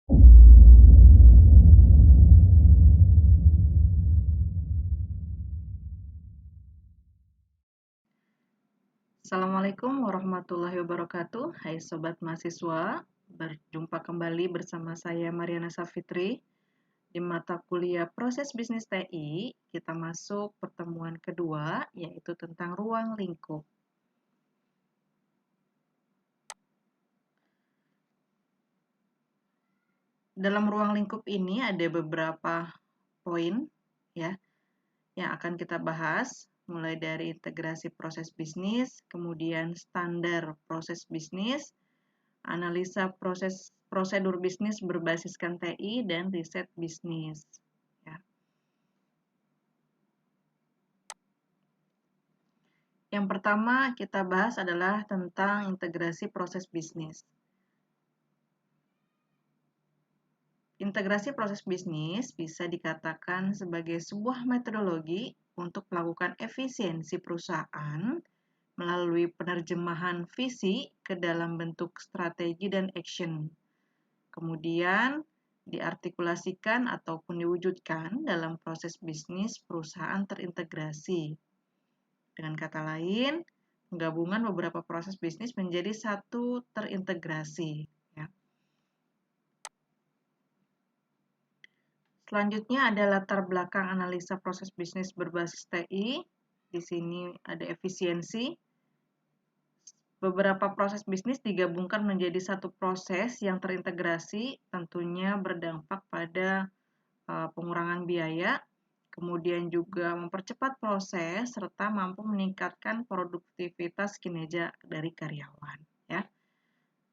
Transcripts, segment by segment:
Assalamualaikum warahmatullahi wabarakatuh. Hai Sobat Mahasiswa, berjumpa kembali bersama saya Mariana Safitri. Di mata kuliah Proses Bisnis TI, kita masuk pertemuan kedua, yaitu tentang ruang lingkup. Dalam ruang lingkup ini ada beberapa poin ya yang akan kita bahas, mulai dari integrasi proses bisnis, kemudian standar proses bisnis, analisa prosedur bisnis berbasiskan TI, dan riset bisnis. Ya. Yang pertama kita bahas adalah tentang integrasi proses bisnis. Integrasi proses bisnis bisa dikatakan sebagai sebuah metodologi untuk melakukan efisiensi perusahaan melalui penerjemahan visi ke dalam bentuk strategi dan action. Kemudian diartikulasikan ataupun diwujudkan dalam proses bisnis perusahaan terintegrasi. Dengan kata lain, penggabungan beberapa proses bisnis menjadi satu terintegrasi. Ya. Selanjutnya ada latar belakang analisa proses bisnis berbasis TI. Di sini ada efisiensi. Beberapa proses bisnis digabungkan menjadi satu proses yang terintegrasi, tentunya berdampak pada pengurangan biaya, kemudian juga mempercepat proses, serta mampu meningkatkan produktivitas kinerja dari karyawan. Ya.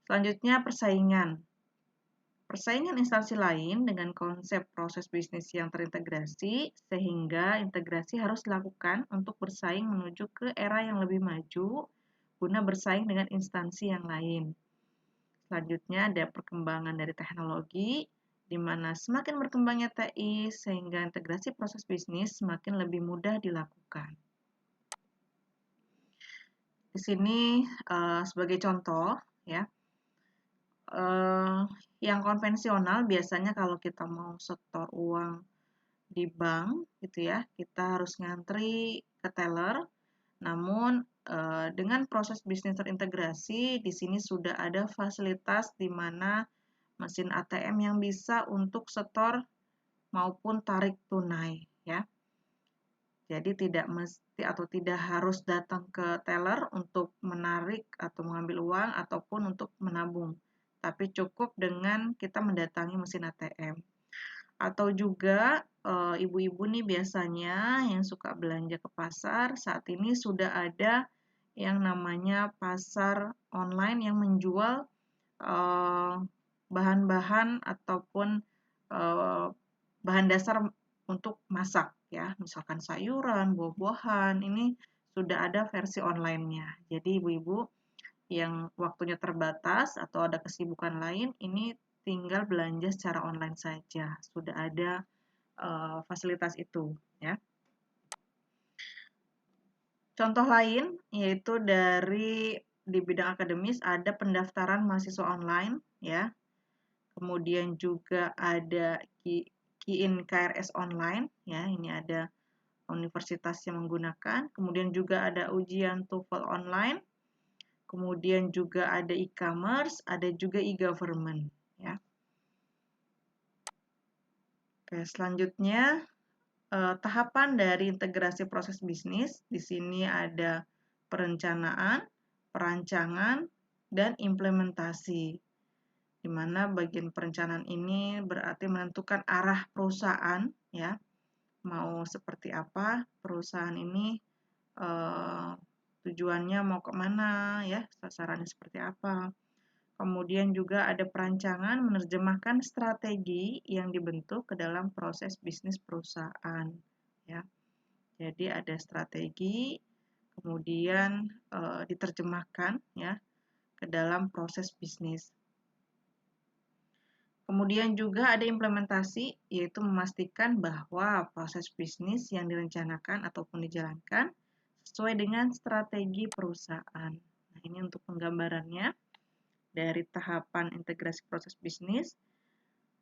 Selanjutnya persaingan. Persaingan instansi lain dengan konsep proses bisnis yang terintegrasi, sehingga integrasi harus dilakukan untuk bersaing menuju ke era yang lebih maju, guna bersaing dengan instansi yang lain. Selanjutnya ada perkembangan dari teknologi, di mana semakin berkembangnya TI, sehingga integrasi proses bisnis semakin lebih mudah dilakukan. Di sini sebagai contoh, ya, yang konvensional biasanya kalau kita mau setor uang di bank, gitu ya, kita harus ngantri ke teller. Namun dengan proses bisnis terintegrasi, di sini sudah ada fasilitas di mana mesin ATM yang bisa untuk setor maupun tarik tunai, ya. Jadi tidak mesti atau tidak harus datang ke teller untuk menarik atau mengambil uang ataupun untuk menabung, tapi cukup dengan kita mendatangi mesin ATM. Atau juga ibu-ibu nih biasanya yang suka belanja ke pasar, saat ini sudah ada yang namanya pasar online yang menjual bahan-bahan ataupun bahan dasar untuk masak, ya, misalkan sayuran, buah-buahan, ini sudah ada versi online-nya. Jadi ibu-ibu yang waktunya terbatas atau ada kesibukan lain, ini tinggal belanja secara online saja. Sudah ada fasilitas itu, ya. Contoh lain yaitu dari di bidang akademis ada pendaftaran mahasiswa online, ya. Kemudian juga ada Key-in KRS online, ya. Ini ada universitas yang menggunakan. Kemudian juga ada ujian TOEFL online. Kemudian juga ada e-commerce, ada juga e-government, ya. Oke, selanjutnya tahapan dari integrasi proses bisnis. Di sini ada perencanaan, perancangan, dan implementasi. Di mana bagian perencanaan ini berarti menentukan arah perusahaan, ya. Mau seperti apa perusahaan ini, tujuannya mau kemana, ya, sasarannya seperti apa. Kemudian juga ada perancangan menerjemahkan strategi yang dibentuk ke dalam proses bisnis perusahaan, ya. Jadi ada strategi, kemudian diterjemahkan, ya, ke dalam proses bisnis. Kemudian juga ada implementasi, yaitu memastikan bahwa proses bisnis yang direncanakan ataupun dijalankan sesuai dengan strategi perusahaan. Nah, ini untuk penggambarannya dari tahapan integrasi proses bisnis.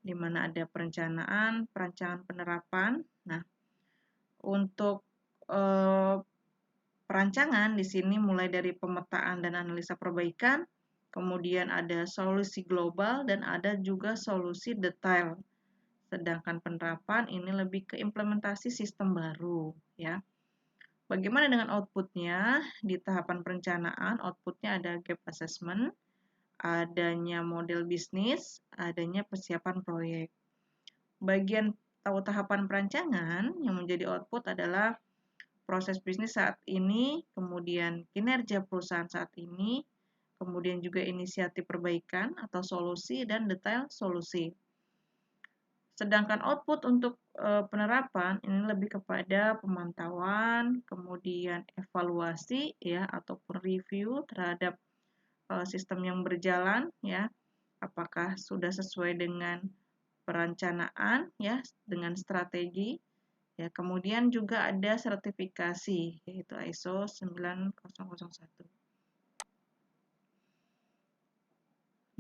di mana ada perencanaan, perancangan penerapan. Nah, untuk perancangan di sini mulai dari pemetaan dan analisa perbaikan, kemudian ada solusi global dan ada juga solusi detail. Sedangkan penerapan ini lebih ke implementasi sistem baru, ya. Bagaimana dengan outputnya? Di tahapan perencanaan, outputnya ada gap assessment, adanya model bisnis, adanya persiapan proyek. Bagian tahapan perancangan yang menjadi output adalah proses bisnis saat ini, kemudian kinerja perusahaan saat ini, kemudian juga inisiatif perbaikan atau solusi, dan detail solusi. Sedangkan output untuk penerapan ini lebih kepada pemantauan, kemudian evaluasi ya ataupun review terhadap sistem yang berjalan ya. Apakah sudah sesuai dengan perencanaan ya, dengan strategi ya. Kemudian juga ada sertifikasi yaitu ISO 9001.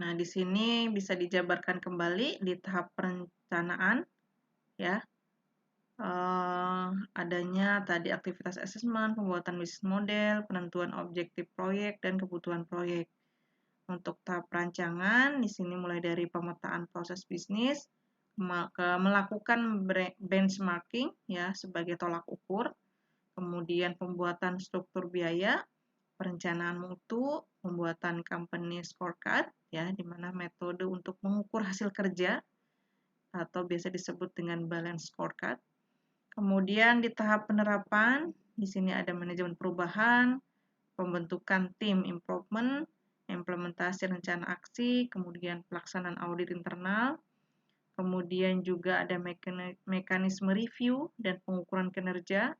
Nah, di sini bisa dijabarkan kembali di tahap perencanaan ya. Adanya tadi aktivitas assessment, pembuatan bisnis model, penentuan objektif proyek, dan kebutuhan proyek. Untuk tahap perancangan, di sini mulai dari pemetaan proses bisnis, melakukan benchmarking ya sebagai tolak ukur, kemudian pembuatan struktur biaya, perencanaan mutu, pembuatan company scorecard ya, di mana metode untuk mengukur hasil kerja atau biasa disebut dengan balance scorecard. Kemudian di tahap penerapan, di sini ada manajemen perubahan, pembentukan tim improvement, implementasi rencana aksi, kemudian pelaksanaan audit internal, kemudian juga ada mekanisme review dan pengukuran kinerja,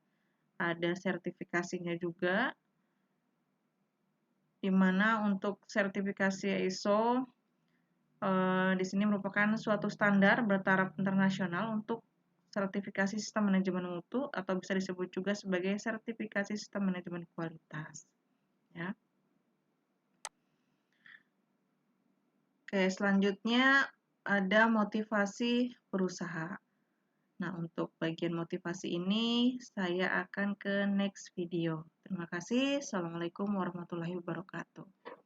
ada sertifikasinya juga, di mana untuk sertifikasi ISO di sini merupakan suatu standar bertaraf internasional untuk sertifikasi sistem manajemen mutu atau bisa disebut juga sebagai sertifikasi sistem manajemen kualitas. Ya. Oke, selanjutnya ada motivasi berusaha. Nah, untuk bagian motivasi ini saya akan ke next video. Terima kasih. Assalamualaikum warahmatullahi wabarakatuh.